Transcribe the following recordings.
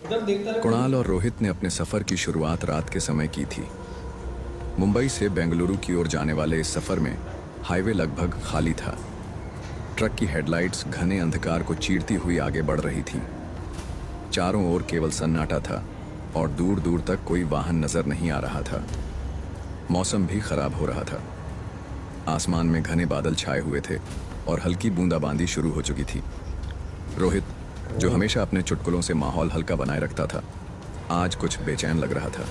इधर देखता रहे। कुणाल और रोहित ने अपने सफर की शुरुआत रात के समय की थी। मुंबई से बेंगलुरु की ओर जाने वाले इस सफर में हाईवे लगभग खाली था। ट्रक की हेडलाइट्स घने अंधकार को चीरती हुई आगे बढ़ रही थीं। चारों ओर केवल सन्नाटा था और दूर दूर तक कोई वाहन नजर नहीं आ रहा था। मौसम भी खराब हो रहा था। आसमान में घने बादल छाए हुए थे और हल्की बूंदाबांदी शुरू हो चुकी थी। रोहित, जो हमेशा अपने चुटकुलों से माहौल हल्का बनाए रखता था, आज कुछ बेचैन लग रहा था।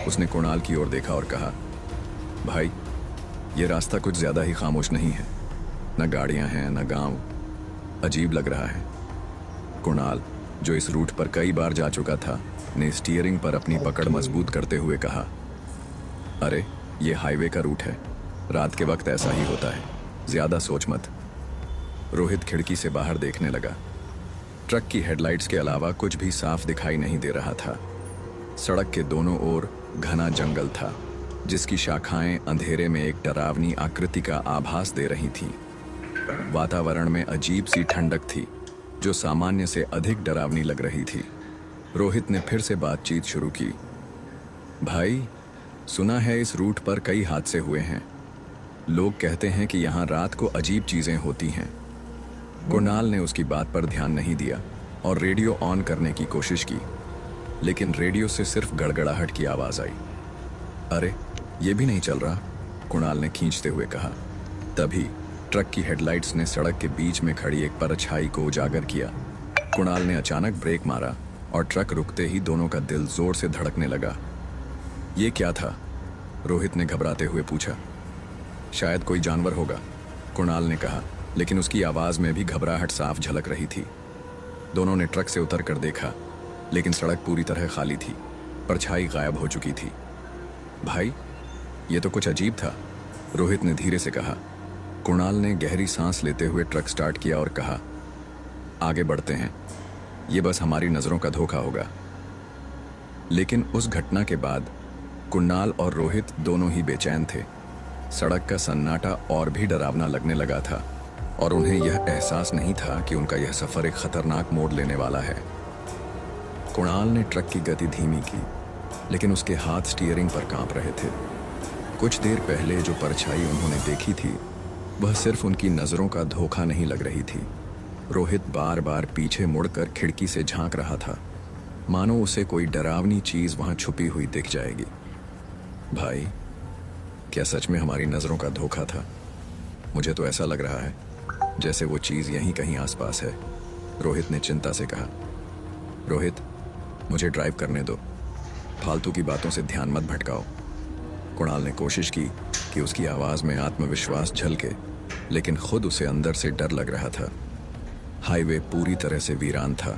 उसने कुणाल की ओर देखा और कहा, भाई, ये रास्ता कुछ ज्यादा ही खामोश नहीं है। न गाड़ियां हैं न गांव। अजीब लग रहा है। कुणाल, जो इस रूट पर कई बार जा चुका था, ने स्टीयरिंग पर अपनी पकड़ मजबूत करते हुए कहा, अरे, ये हाईवे का रूट है। रात के वक्त ऐसा ही होता है। ज्यादा सोच मत। रोहित खिड़की से बाहर देखने लगा। ट्रक की हेडलाइट्स के अलावा कुछ भी साफ दिखाई नहीं दे रहा था। सड़क के दोनों ओर घना जंगल था, जिसकी शाखाएं अंधेरे में एक डरावनी आकृति का आभास दे रही थीं। वातावरण में अजीब सी ठंडक थी, जो सामान्य से अधिक डरावनी लग रही थी। रोहित ने फिर से बातचीत शुरू की। भाई, सुना है इस रूट पर कई हादसे हुए हैं। लोग कहते हैं कि यहाँ रात को अजीब चीजें होती हैं। कुणाल ने उसकी बात पर ध्यान नहीं दिया और रेडियो ऑन करने की कोशिश की, लेकिन रेडियो से सिर्फ गड़गड़ाहट की आवाज आई। अरे, ये भी नहीं चल रहा, कुणाल ने खींचते हुए कहा। तभी ट्रक की हेडलाइट्स ने सड़क के बीच में खड़ी एक परछाई को उजागर किया। कुणाल ने अचानक ब्रेक मारा और ट्रक रुकते ही दोनों का दिल जोर से धड़कने लगा। ये क्या था? रोहित ने घबराते हुए पूछा। शायद कोई जानवर होगा, कुणाल ने कहा, लेकिन उसकी आवाज में भी घबराहट साफ झलक रही थी। दोनों ने ट्रक से उतर कर देखा, लेकिन सड़क पूरी तरह खाली थी। परछाई गायब हो चुकी थी। भाई, ये तो कुछ अजीब था, रोहित ने धीरे से कहा। कुणाल ने गहरी सांस लेते हुए ट्रक स्टार्ट किया और कहा, आगे बढ़ते हैं। ये बस हमारी नजरों का धोखा होगा। लेकिन उस घटना के बाद कुणाल और रोहित दोनों ही बेचैन थे। सड़क का सन्नाटा और भी डरावना लगने लगा था और उन्हें यह एहसास नहीं था कि उनका यह सफर एक खतरनाक मोड़ लेने वाला है। कुणाल ने ट्रक की गति धीमी की, लेकिन उसके हाथ स्टीयरिंग पर कांप रहे थे। कुछ देर पहले जो परछाई उन्होंने देखी थी, वह सिर्फ उनकी नजरों का धोखा नहीं लग रही थी। रोहित बार बार पीछे मुड़कर खिड़की से झांक रहा था, मानो उसे कोई डरावनी चीज वहां छुपी हुई दिख जाएगी। भाई, क्या सच में हमारी नजरों का धोखा था? मुझे तो ऐसा लग रहा है जैसे वो चीज यहीं कहीं आसपास है, रोहित ने चिंता से कहा। रोहित, मुझे ड्राइव करने दो, फालतू की बातों से ध्यान मत भटकाओ। कुणाल ने कोशिश की कि उसकी आवाज में आत्मविश्वास झलके, लेकिन खुद उसे अंदर से डर लग रहा था। हाईवे पूरी तरह से वीरान था।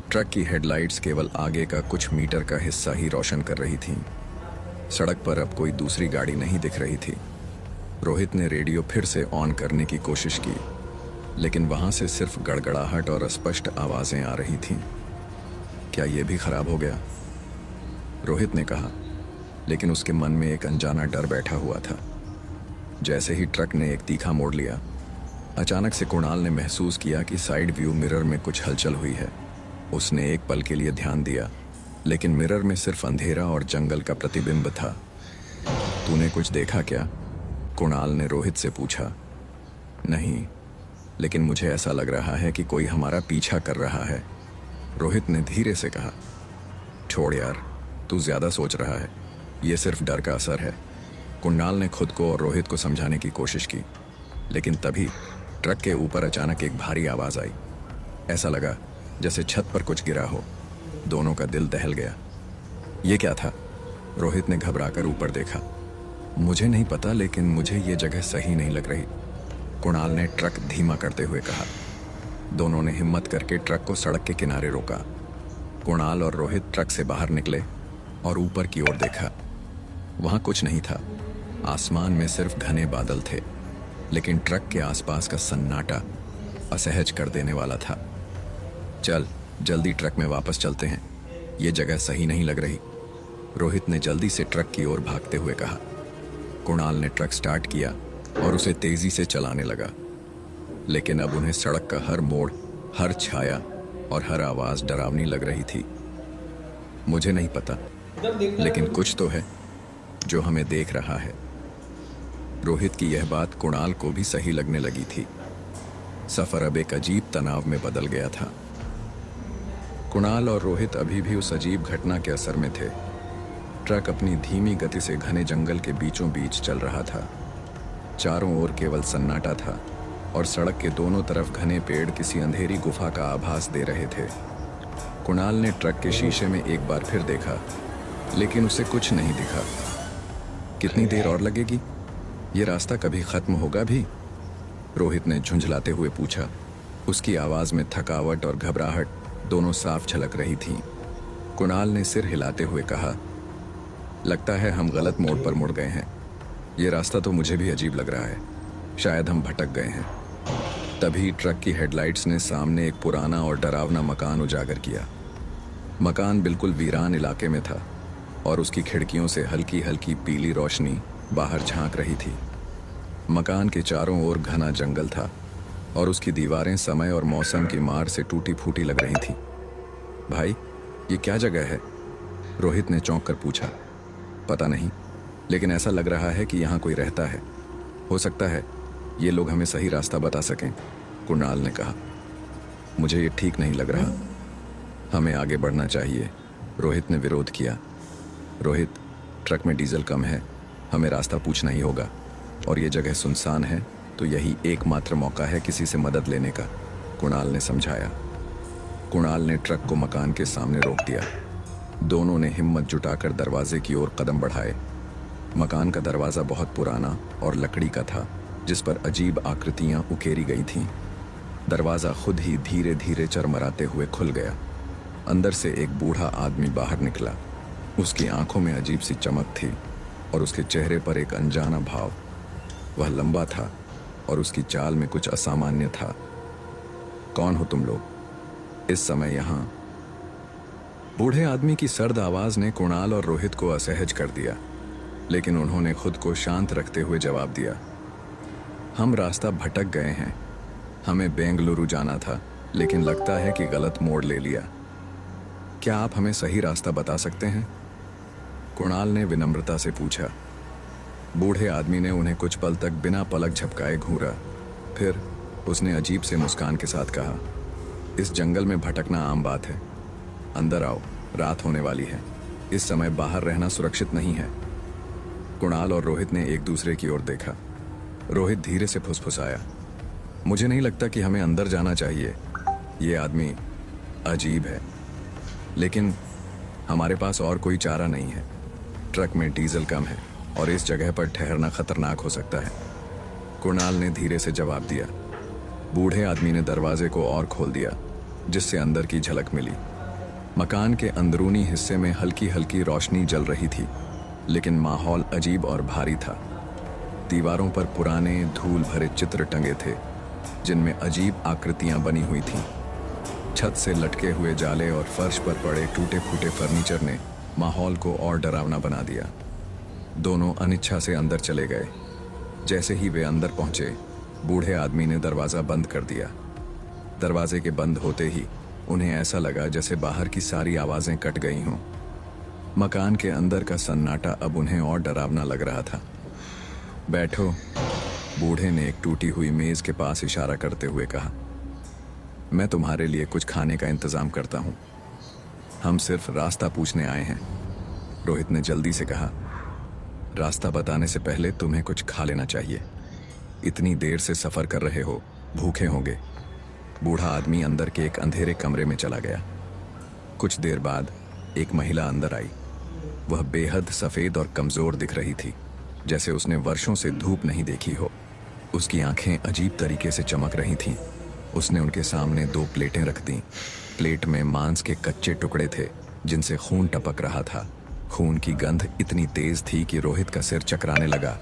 ट्रक की हेडलाइट्स केवल आगे का कुछ मीटर का हिस्सा ही रोशन कर रही थीं। सड़क पर अब कोई दूसरी गाड़ी नहीं दिख रही थी। रोहित ने रेडियो फिर से ऑन करने की कोशिश की, लेकिन वहां से सिर्फ गड़गड़ाहट और अस्पष्ट आवाजें आ रही थीं। क्या यह भी खराब हो गया? रोहित ने कहा, लेकिन उसके मन में एक अनजाना डर बैठा हुआ था। जैसे ही ट्रक ने एक तीखा मोड़ लिया, अचानक से कुणाल ने महसूस किया कि साइड व्यू मिरर में कुछ हलचल हुई है। उसने एक पल के लिए ध्यान दिया, लेकिन मिरर में सिर्फ अंधेरा और जंगल का प्रतिबिंब था। तूने कुछ देखा क्या? कुणाल ने रोहित से पूछा। नहीं, लेकिन मुझे ऐसा लग रहा है कि कोई हमारा पीछा कर रहा है, रोहित ने धीरे से कहा। छोड़ यार, तू ज्यादा सोच रहा है, यह सिर्फ डर का असर है, कुणाल ने खुद को और रोहित को समझाने की कोशिश की। लेकिन तभी ट्रक के ऊपर अचानक एक भारी आवाज आई। ऐसा लगा जैसे छत पर कुछ गिरा हो। दोनों का दिल दहल गया। ये क्या था? रोहित ने घबराकर ऊपर देखा। मुझे नहीं पता, लेकिन मुझे ये जगह सही नहीं लग रही, कुणाल ने ट्रक धीमा करते हुए कहा। दोनों ने हिम्मत करके ट्रक को सड़क के किनारे रोका। कुणाल और रोहित ट्रक से बाहर निकले और ऊपर की ओर देखा। वहां कुछ नहीं था। आसमान में सिर्फ घने बादल थे, लेकिन ट्रक के आसपास का सन्नाटा असहज कर देने वाला था। चल, जल्दी ट्रक में वापस चलते हैं, ये जगह सही नहीं लग रही, रोहित ने जल्दी से ट्रक की ओर भागते हुए कहा। कुणाल ने ट्रक स्टार्ट किया और उसे तेजी से चलाने लगा, लेकिन अब उन्हें सड़क का हर मोड़, हर छाया और हर आवाज डरावनी लग रही थी। मुझे नहीं पता, लेकिन कुछ तो है जो हमें देख रहा है। रोहित की यह बात कुणाल को भी सही लगने लगी थी। सफर अब एक अजीब तनाव में बदल गया था। कुणाल और रोहित अभी भी उस अजीब घटना के असर में थे। ट्रक अपनी धीमी गति से घने जंगल के बीचों बीच चल रहा था। चारों ओर केवल सन्नाटा था और सड़क के दोनों तरफ घने पेड़ किसी अंधेरी गुफा का आभास दे रहे थे। कुणाल ने ट्रक के शीशे में एक बार फिर देखा, लेकिन उसे कुछ नहीं दिखा। कितनी देर और लगेगी? ये रास्ता कभी खत्म होगा भी? रोहित ने झुंझलाते हुए पूछा। उसकी आवाज में थकावट और घबराहट दोनों साफ झलक रही थीं। कुणाल ने सिर हिलाते हुए कहा, लगता है हम गलत मोड़ पर मुड़ गए हैं। ये रास्ता तो मुझे भी अजीब लग रहा है। शायद हम भटक गए हैं। तभी ट्रक की हेडलाइट्स ने सामने एक पुराना और डरावना मकान उजागर किया। मकान बिल्कुल वीरान इलाके में था और उसकी खिड़कियों से हल्की हल्की पीली रोशनी बाहर झांक रही थी। मकान के चारों ओर घना जंगल था और उसकी दीवारें समय और मौसम की मार से टूटी फूटी लग रही थी। भाई, ये क्या जगह है? रोहित ने चौंक कर पूछा। पता नहीं, लेकिन ऐसा लग रहा है कि यहाँ कोई रहता है। हो सकता है ये लोग हमें सही रास्ता बता सकें, कुणाल ने कहा। मुझे ये ठीक नहीं लग रहा। हमें आगे बढ़ना चाहिए, रोहित ने विरोध किया। रोहित, ट्रक में डीजल कम है, हमें रास्ता पूछना ही होगा और ये जगह सुनसान है, तो यही एकमात्र मौका है किसी से मदद लेने का, कुणाल ने समझाया। कुणाल ने ट्रक को मकान के सामने रोक दिया। दोनों ने हिम्मत जुटाकर दरवाजे की ओर कदम बढ़ाए। मकान का दरवाज़ा बहुत पुराना और लकड़ी का था, जिस पर अजीब आकृतियां उकेरी गई थीं। दरवाज़ा खुद ही धीरे धीरे चरमराते हुए खुल गया। अंदर से एक बूढ़ा आदमी बाहर निकला। उसकी आंखों में अजीब सी चमक थी और उसके चेहरे पर एक अनजाना भाव। वह लंबा था और उसकी चाल में कुछ असामान्य था। कौन हो तुम लोग इस समय यहाँ? बूढ़े आदमी की सर्द आवाज ने कुणाल और रोहित को असहज कर दिया, लेकिन उन्होंने खुद को शांत रखते हुए जवाब दिया, हम रास्ता भटक गए हैं। हमें बेंगलुरु जाना था, लेकिन लगता है कि गलत मोड़ ले लिया। क्या आप हमें सही रास्ता बता सकते हैं? कुणाल ने विनम्रता से पूछा। बूढ़े आदमी ने उन्हें कुछ पल तक बिना पलक झपकाए घूरा। फिर उसने अजीब से मुस्कान के साथ कहा, इस जंगल में भटकना आम बात है। अंदर आओ, रात होने वाली है। इस समय बाहर रहना सुरक्षित नहीं है। कुणाल और रोहित ने एक दूसरे की ओर देखा। रोहित धीरे से फुसफुसाया, मुझे नहीं लगता कि हमें अंदर जाना चाहिए। ये आदमी अजीब है, लेकिन हमारे पास और कोई चारा नहीं है। ट्रक में डीजल कम है और इस जगह पर ठहरना खतरनाक हो सकता है, कुणाल ने धीरे से जवाब दिया। बूढ़े आदमी ने दरवाजे को और खोल दिया, जिससे अंदर की झलक मिली। मकान के अंदरूनी हिस्से में हल्की हल्की रोशनी जल रही थी, लेकिन माहौल अजीब और भारी था। दीवारों पर पुराने धूल भरे चित्र टंगे थे, जिनमें अजीब आकृतियां बनी हुई थीं। छत से लटके हुए जाले और फर्श पर पड़े टूटे फूटे फर्नीचर ने माहौल को और डरावना बना दिया। दोनों अनिच्छा से अंदर चले गए। जैसे ही वे अंदर पहुंचे, बूढ़े आदमी ने दरवाज़ा बंद कर दिया। दरवाजे के बंद होते ही उन्हें ऐसा लगा जैसे बाहर की सारी आवाज़ें कट गई हों। मकान के अंदर का सन्नाटा अब उन्हें और डरावना लग रहा था। बैठो, बूढ़े ने एक टूटी हुई मेज़ के पास इशारा करते हुए कहा। मैं तुम्हारे लिए कुछ खाने का इंतज़ाम करता हूँ। हम सिर्फ रास्ता पूछने आए हैं, रोहित ने जल्दी से कहा। रास्ता बताने से पहले तुम्हें कुछ खा लेना चाहिए। इतनी देर से सफ़र कर रहे हो, भूखे होंगे। बूढ़ा आदमी अंदर के एक अंधेरे कमरे में चला गया। कुछ देर बाद एक महिला अंदर आई। वह बेहद सफ़ेद और कमज़ोर दिख रही थी, जैसे उसने वर्षों से धूप नहीं देखी हो। उसकी आंखें अजीब तरीके से चमक रही थीं। उसने उनके सामने 2 प्लेटें रख दीं। प्लेट में मांस के कच्चे टुकड़े थे, जिनसे खून टपक रहा था। खून की गंध इतनी तेज थी कि रोहित का सिर चकराने लगा।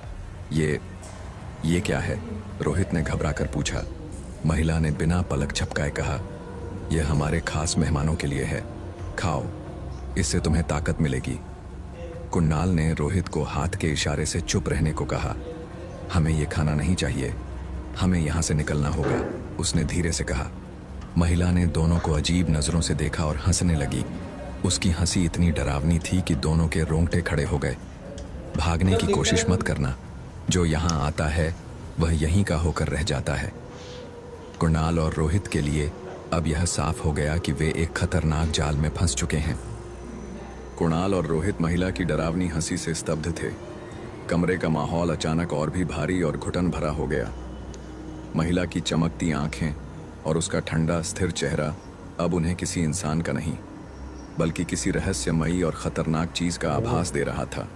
ये क्या है? रोहित ने घबराकर पूछा। महिला ने बिना पलक झपकाए कहा, यह हमारे खास मेहमानों के लिए है। खाओ, इससे तुम्हें ताकत मिलेगी। कुणाल ने रोहित को हाथ के इशारे से चुप रहने को कहा। हमें यह खाना नहीं चाहिए, हमें यहाँ से निकलना होगा, उसने धीरे से कहा। महिला ने दोनों को अजीब नजरों से देखा और हंसने लगी। उसकी हंसी इतनी डरावनी थी कि दोनों के रोंगटे खड़े हो गए। भागने की कोशिश मत करना, जो यहाँ आता है वह यहीं का होकर रह जाता है। कुणाल और रोहित के लिए अब यह साफ हो गया कि वे एक खतरनाक जाल में फंस चुके हैं। कुणाल और रोहित महिला की डरावनी हंसी से स्तब्ध थे। कमरे का माहौल अचानक और भी भारी और घुटन भरा हो गया। महिला की चमकती आंखें और उसका ठंडा स्थिर चेहरा अब उन्हें किसी इंसान का नहीं, बल्कि किसी रहस्यमयी और खतरनाक चीज का आभास दे रहा था।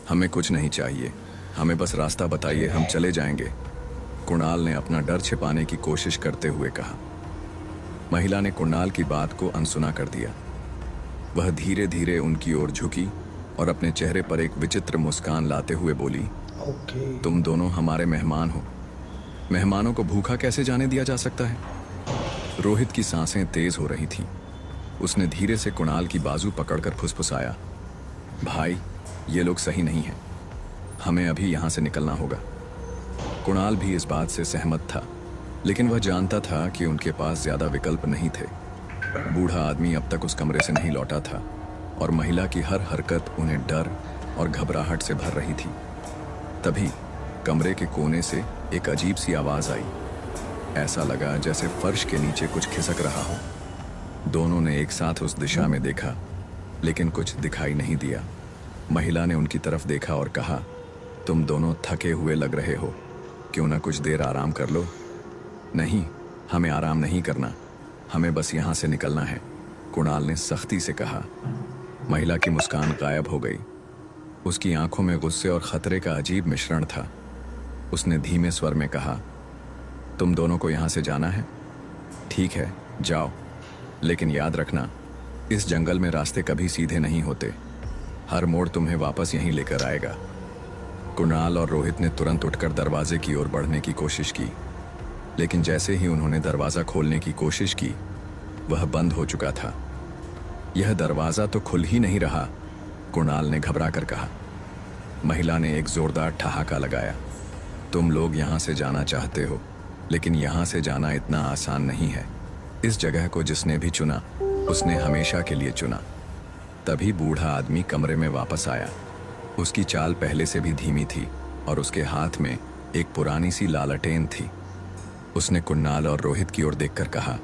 हमें कुछ नहीं चाहिए, हमें बस रास्ता बताइए, हम चले जाएंगे, कुणाल ने अपना डर छिपाने की कोशिश करते हुए कहा। महिला ने कुणाल की बात को अनसुना कर दिया। वह धीरे धीरे उनकी ओर झुकी और अपने चेहरे पर एक विचित्र मुस्कान लाते हुए बोली, तुम दोनों हमारे मेहमान हो। मेहमानों को भूखा कैसे जाने दिया जा सकता है? रोहित की सांसें तेज हो रही थीं। उसने धीरे से कुणाल की बाजू पकड़कर फुसफुसाया, भाई, ये लोग सही नहीं हैं, हमें अभी यहाँ से निकलना होगा। कुणाल भी इस बात से सहमत था, लेकिन वह जानता था कि उनके पास ज्यादा विकल्प नहीं थे। बूढ़ा आदमी अब तक उस कमरे से नहीं लौटा था और महिला की हर हरकत उन्हें डर और घबराहट से भर रही थी। तभी कमरे के कोने से एक अजीब सी आवाज आई। ऐसा लगा जैसे फर्श के नीचे कुछ खिसक रहा हो। दोनों ने एक साथ उस दिशा में देखा, लेकिन कुछ दिखाई नहीं दिया। महिला ने उनकी तरफ देखा और कहा, तुम दोनों थके हुए लग रहे हो, क्यों ना कुछ देर आराम कर लो? नहीं, हमें आराम नहीं करना, हमें बस यहाँ से निकलना है, कुणाल ने सख्ती से कहा। महिला की मुस्कान गायब हो गई। उसकी आंखों में गुस्से और खतरे का अजीब मिश्रण था। उसने धीमे स्वर में कहा, तुम दोनों को यहाँ से जाना है? ठीक है, जाओ, लेकिन याद रखना, इस जंगल में रास्ते कभी सीधे नहीं होते। हर मोड़ तुम्हें वापस यहीं लेकर आएगा। कुणाल और रोहित ने तुरंत उठकर दरवाजे की ओर बढ़ने की कोशिश की, लेकिन जैसे ही उन्होंने दरवाजा खोलने की कोशिश की, वह बंद हो चुका था। यह दरवाजा तो खुल ही नहीं रहा, कुणाल ने घबराकर कहा। महिला ने एक जोरदार ठहाका लगाया। तुम लोग यहाँ से जाना चाहते हो, लेकिन यहाँ से जाना इतना आसान नहीं है। इस जगह को जिसने भी चुना, उसने हमेशा के लिए चुना। तभी बूढ़ा आदमी कमरे में वापस आया। उसकी चाल पहले से भी धीमी थी और उसके हाथ में एक पुरानी सी लालटेन थी। उसने कुणाल और रोहित की ओर देखकर कहा,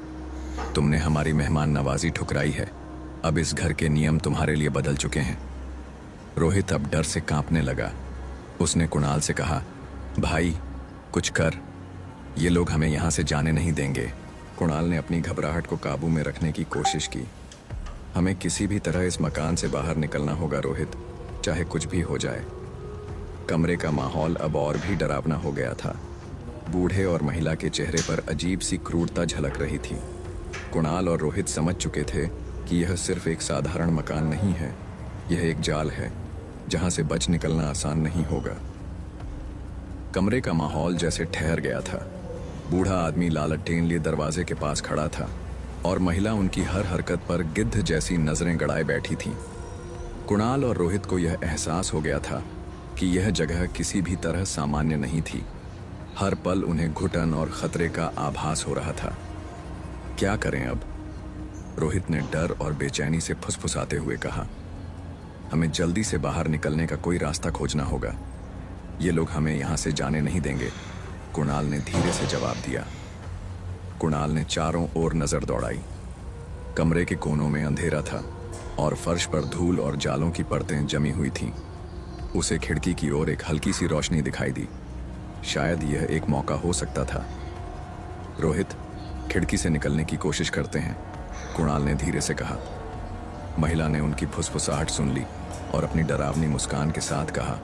तुमने हमारी मेहमान नवाजी ठुकराई है, अब इस घर के नियम तुम्हारे लिए बदल चुके हैं। रोहित अब डर से कांपने लगा। उसने कुणाल से कहा, भाई, कुछ कर, ये लोग हमें यहाँ से जाने नहीं देंगे। कुणाल ने अपनी घबराहट को काबू में रखने की कोशिश की। हमें किसी भी तरह इस मकान से बाहर निकलना होगा रोहित, चाहे कुछ भी हो जाए। कमरे का माहौल अब और भी डरावना हो गया था। बूढ़े और महिला के चेहरे पर अजीब सी क्रूरता झलक रही थी। कुणाल और रोहित समझ चुके थे कि यह सिर्फ एक साधारण मकान नहीं है, यह एक जाल है जहां से बच निकलना आसान नहीं होगा। कमरे का माहौल जैसे ठहर गया था। बूढ़ा आदमी लालटेन लिए दरवाजे के पास खड़ा था और महिला उनकी हर हरकत पर गिद्ध जैसी नजरें गड़ाए बैठी थी। कुणाल और रोहित को यह एहसास हो गया था कि यह जगह किसी भी तरह सामान्य नहीं थी। हर पल उन्हें घुटन और खतरे का आभास हो रहा था। क्या करें अब? रोहित ने डर और बेचैनी से फुसफुसाते हुए कहा, हमें जल्दी से बाहर निकलने का कोई रास्ता खोजना होगा। ये लोग हमें यहाँ से जाने नहीं देंगे, कुणाल ने धीरे से जवाब दिया। कुणाल ने चारों ओर नजर दौड़ाई। कमरे के कोनों में अंधेरा था और फर्श पर धूल और जालों की परतें जमी हुई थीं। उसे खिड़की की ओर एक हल्की सी रोशनी दिखाई दी। शायद यह एक मौका हो सकता था। रोहित, खिड़की से निकलने की कोशिश करते हैं, कुणाल ने धीरे से कहा। महिला ने उनकी फुसफुसाहट सुन ली और अपनी डरावनी मुस्कान के साथ कहा,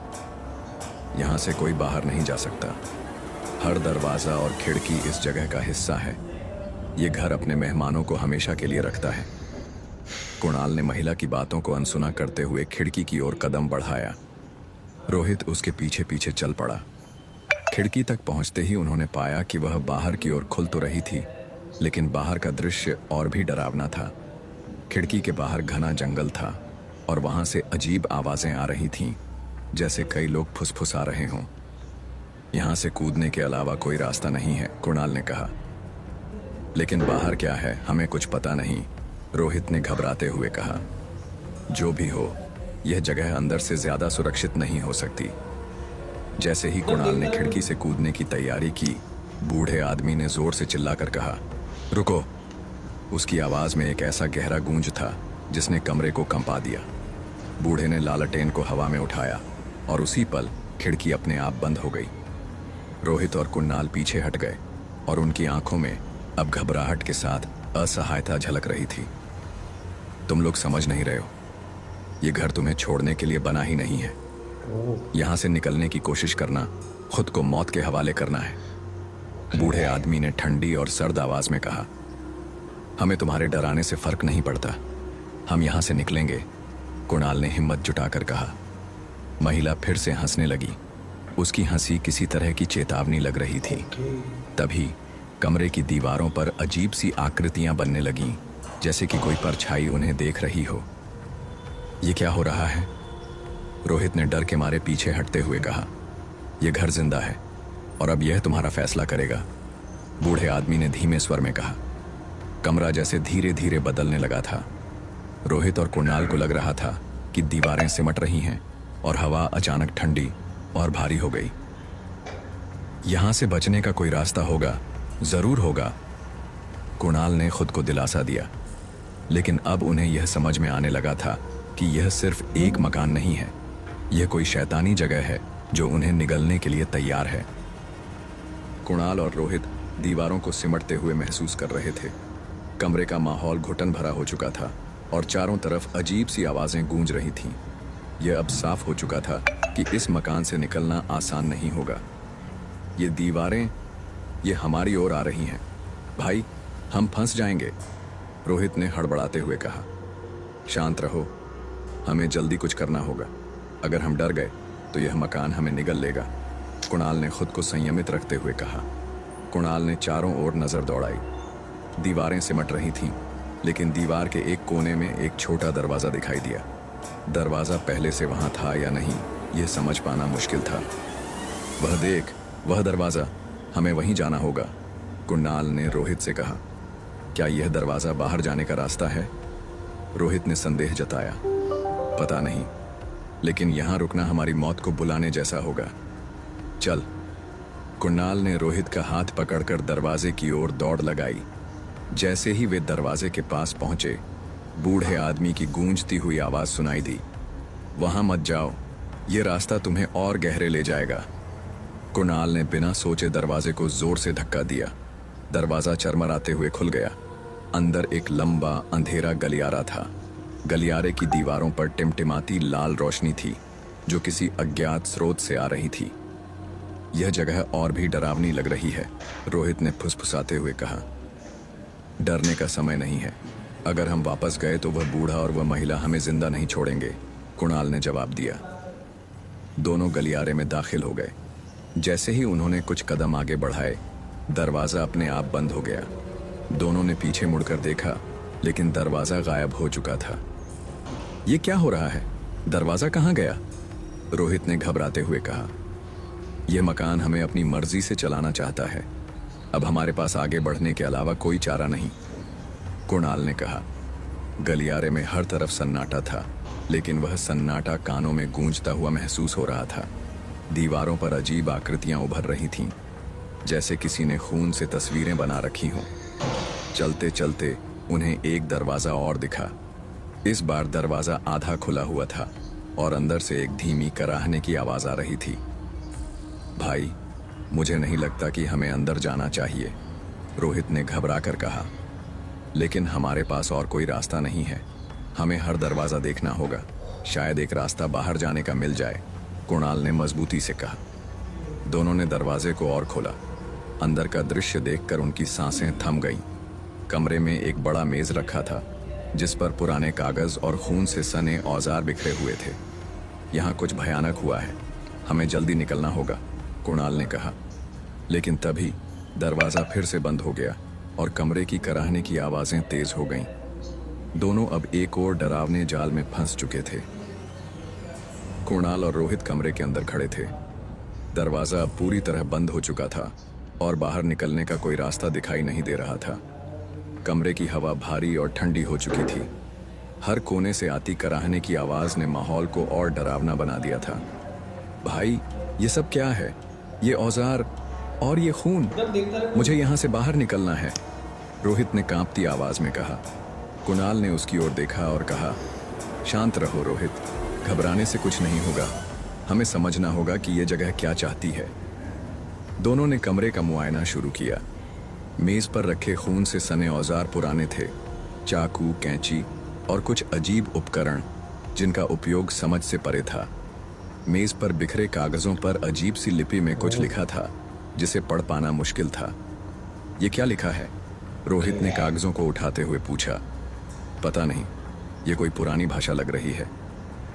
यहाँ से कोई बाहर नहीं जा सकता। हर दरवाजा और खिड़की इस जगह का हिस्सा है। ये घर अपने मेहमानों को हमेशा के लिए रखता है। कुणाल ने महिला की बातों को अनसुना करते हुए खिड़की की ओर कदम बढ़ाया। रोहित उसके पीछे पीछे चल पड़ा। खिड़की तक पहुंचते ही उन्होंने पाया कि वह बाहर की ओर खुल तो रही थी, लेकिन बाहर का दृश्य और भी डरावना था। खिड़की के बाहर घना जंगल था और वहां से अजीब आवाजें आ रही थीं, जैसे कई लोग फुसफुसा रहे हों। यहाँ से कूदने के अलावा कोई रास्ता नहीं है, कुणाल ने कहा। लेकिन बाहर क्या है हमें कुछ पता नहीं, रोहित ने घबराते हुए कहा। जो भी हो, यह जगह अंदर से ज्यादा सुरक्षित नहीं हो सकती। जैसे ही कुणाल ने खिड़की से कूदने की तैयारी की, बूढ़े आदमी ने जोर से चिल्लाकर कहा, रुको। उसकी आवाज में एक ऐसा गहरा गूंज था जिसने कमरे को कंपा दिया। बूढ़े ने लालटेन को हवा में उठाया और उसी पल खिड़की अपने आप बंद हो गई। रोहित और कुणाल पीछे हट गए और उनकी आंखों में अब घबराहट के साथ असहायता झलक रही थी। तुम लोग समझ नहीं रहे हो, ये घर तुम्हें छोड़ने के लिए बना ही नहीं है। यहां से निकलने की कोशिश करना खुद को मौत के हवाले करना है। बूढ़े आदमी ने ठंडी और सर्द आवाज में कहा, हमें तुम्हारे डराने से फर्क नहीं पड़ता, हम यहां से निकलेंगे। कुणाल ने हिम्मत जुटाकर कहा। महिला फिर से हंसने लगी। उसकी हंसी किसी तरह की चेतावनी लग रही थी। तभी कमरे की दीवारों पर अजीब सी आकृतियां बनने लगीं, जैसे कि कोई परछाई उन्हें देख रही हो। ये क्या हो रहा है? रोहित ने डर के मारे पीछे हटते हुए कहा। यह घर जिंदा है और अब यह तुम्हारा फैसला करेगा, बूढ़े आदमी ने धीमे स्वर में कहा। कमरा जैसे धीरे धीरे बदलने लगा था। रोहित और कुणाल को लग रहा था कि दीवारें सिमट रही हैं और हवा अचानक ठंडी और भारी हो गई। यहां से बचने का कोई रास्ता होगा, जरूर होगा, कुणाल ने खुद को दिलासा दिया। लेकिन अब उन्हें यह समझ में आने लगा था कि यह सिर्फ एक मकान नहीं है, यह कोई शैतानी जगह है जो उन्हें निगलने के लिए तैयार है। कुणाल और रोहित दीवारों को सिमटते हुए महसूस कर रहे थे। कमरे का माहौल घुटन भरा हो चुका था और चारों तरफ अजीब सी आवाजें गूंज रही थीं। यह अब साफ हो चुका था कि इस मकान से निकलना आसान नहीं होगा। ये दीवारें, ये हमारी ओर आ रही हैं। भाई, हम फंस जाएंगे, रोहित ने हड़बड़ाते हुए कहा। शांत रहो, हमें जल्दी कुछ करना होगा। अगर हम डर गए तो यह मकान हमें निगल लेगा, कुणाल ने खुद को संयमित रखते हुए कहा। कुणाल ने चारों ओर नजर दौड़ाई। दीवारें सिमट रही थीं, लेकिन दीवार के एक कोने में एक छोटा दरवाजा दिखाई दिया। दरवाजा पहले से वहां था या नहीं, यह समझ पाना मुश्किल था। वह देख, वह दरवाजा, हमें वहीं जाना होगा, कुणाल ने रोहित से कहा। क्या यह दरवाजा बाहर जाने का रास्ता है? रोहित ने संदेह जताया। पता नहीं, लेकिन यहां रुकना हमारी मौत को बुलाने जैसा होगा। चल, कुणाल ने रोहित का हाथ पकड़कर दरवाजे की ओर दौड़ लगाई। जैसे ही वे दरवाजे के पास पहुंचे, बूढ़े आदमी की गूंजती हुई आवाज सुनाई दी। वहां मत जाओ, ये रास्ता तुम्हें और गहरे ले जाएगा। कुणाल ने बिना सोचे दरवाजे को जोर से धक्का दिया। दरवाजा चरमराते हुए खुल गया। अंदर एक लंबा अंधेरा गलियारा था। गलियारे की दीवारों पर टिमटिमाती लाल रोशनी थी जो किसी अज्ञात स्रोत से आ रही थी। यह जगह और भी डरावनी लग रही है, रोहित ने फुसफुसाते हुए कहा। डरने का समय नहीं है। अगर हम वापस गए तो वह बूढ़ा और वह महिला हमें जिंदा नहीं छोड़ेंगे, कुणाल ने जवाब दिया। दोनों गलियारे में दाखिल हो गए। जैसे ही उन्होंने कुछ कदम आगे बढ़ाए, दरवाजा अपने आप बंद हो गया। दोनों ने पीछे मुड़कर देखा, लेकिन दरवाजा गायब हो चुका था। यह क्या हो रहा है? दरवाजा कहाँ गया? रोहित ने घबराते हुए कहा। यह मकान हमें अपनी मर्जी से चलाना चाहता है। अब हमारे पास आगे बढ़ने के अलावा कोई चारा नहीं, कुणाल ने कहा। गलियारे में हर तरफ सन्नाटा था, लेकिन वह सन्नाटा कानों में गूंजता हुआ महसूस हो रहा था। दीवारों पर अजीब आकृतियां उभर रही थीं, जैसे किसी ने खून से तस्वीरें बना रखी हों। चलते चलते उन्हें एक दरवाजा और दिखा। इस बार दरवाजा आधा खुला हुआ था और अंदर से एक धीमी कराहने की आवाज आ रही थी। भाई, मुझे नहीं लगता कि हमें अंदर जाना चाहिए, रोहित ने घबरा कर कहा। लेकिन हमारे पास और कोई रास्ता नहीं है। हमें हर दरवाजा देखना होगा, शायद एक रास्ता बाहर जाने का मिल जाए, कुणाल ने मजबूती से कहा। दोनों ने दरवाजे को और खोला। अंदर का दृश्य देखकर उनकी सांसें थम गईं। कमरे में एक बड़ा मेज रखा था, जिस पर पुराने कागज और खून से सने औजार बिखरे हुए थे। यहाँ कुछ भयानक हुआ है, हमें जल्दी निकलना होगा, कुणाल ने कहा। लेकिन तभी दरवाजा फिर से बंद हो गया और कमरे की कराहने की आवाजें तेज हो गईं। दोनों अब एक और डरावने जाल में फंस चुके थे। कुणाल और रोहित कमरे के अंदर खड़े थे। दरवाजा अब पूरी तरह बंद हो चुका था और बाहर निकलने का कोई रास्ता दिखाई नहीं दे रहा था। कमरे की हवा भारी और ठंडी हो चुकी थी। हर कोने से आती कराहने की आवाज ने माहौल को और डरावना बना दिया था। भाई, ये सब क्या है? ये औजार और ये खून! मुझे यहाँ से बाहर निकलना है, रोहित ने कांपती आवाज में कहा। कुणाल ने उसकी ओर देखा और कहा, शांत रहो रोहित, घबराने से कुछ नहीं होगा। हमें समझना होगा कि ये जगह क्या चाहती है। दोनों ने कमरे का मुआयना शुरू किया। मेज पर रखे खून से सने औजार पुराने थे, चाकू, कैंची और कुछ अजीब उपकरण जिनका उपयोग समझ से परे था। मेज पर बिखरे कागजों पर अजीब सी लिपि में कुछ लिखा था जिसे पढ़ पाना मुश्किल था। ये क्या लिखा है? रोहित ने कागजों को उठाते हुए पूछा। पता नहीं, ये कोई पुरानी भाषा लग रही है।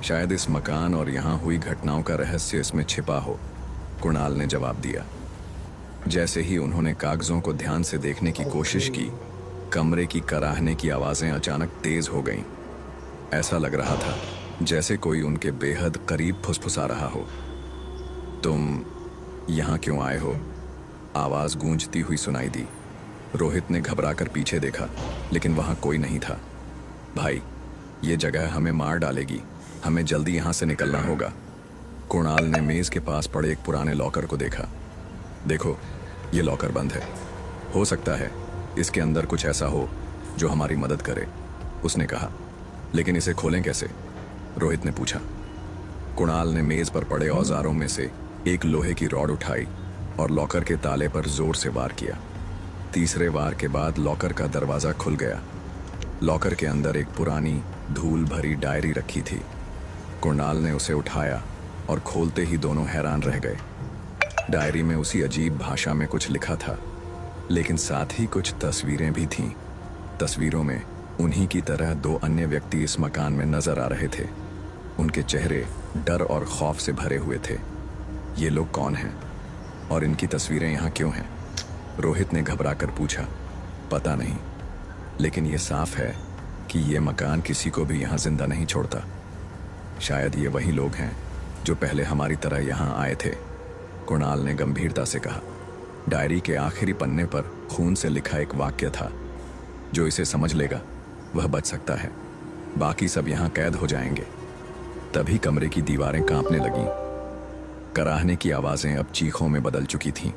शायद इस मकान और यहाँ हुई घटनाओं का रहस्य इसमें छिपा हो, कुणाल ने जवाब दिया। जैसे ही उन्होंने कागजों को ध्यान से देखने की कोशिश की, कमरे की कराहने की आवाजें अचानक तेज हो गईं। ऐसा लग रहा था जैसे कोई उनके बेहद करीब फुसफुसा रहा हो। तुम यहाँ क्यों आए हो? आवाज गूंजती हुई सुनाई दी। रोहित ने घबराकर पीछे देखा, लेकिन वहां कोई नहीं था। भाई, ये जगह हमें मार डालेगी, हमें जल्दी यहाँ से निकलना होगा। कुणाल ने मेज के पास पड़े एक पुराने लॉकर को देखा। देखो, ये लॉकर बंद है। हो सकता है इसके अंदर कुछ ऐसा हो जो हमारी मदद करे, उसने कहा। लेकिन इसे खोलें कैसे? रोहित ने पूछा। कुणाल ने मेज पर पड़े औजारों में से एक लोहे की रॉड उठाई और लॉकर के ताले पर जोर से वार किया। तीसरे वार के बाद लॉकर का दरवाजा खुल गया। लॉकर के अंदर एक पुरानी धूल भरी डायरी रखी थी। कुणाल ने उसे उठाया और खोलते ही दोनों हैरान रह गए। डायरी में उसी अजीब भाषा में कुछ लिखा था, लेकिन साथ ही कुछ तस्वीरें भी थीं। तस्वीरों में उन्हीं की तरह दो अन्य व्यक्ति इस मकान में नजर आ रहे थे। उनके चेहरे डर और खौफ से भरे हुए थे। ये लोग कौन हैं और इनकी तस्वीरें यहाँ क्यों हैं? रोहित ने घबराकर पूछा। पता नहीं, लेकिन ये साफ है कि ये मकान किसी को भी यहाँ जिंदा नहीं छोड़ता। शायद ये वही लोग हैं जो पहले हमारी तरह यहाँ आए थे, कुणाल ने गंभीरता से कहा। डायरी के आखिरी पन्ने पर खून से लिखा एक वाक्य था, जो इसे समझ लेगा वह बच सकता है, बाकी सब यहाँ कैद हो जाएंगे। तभी कमरे की दीवारें कांपने लगीं। कराहने की आवाजें अब चीखों में बदल चुकी थीं।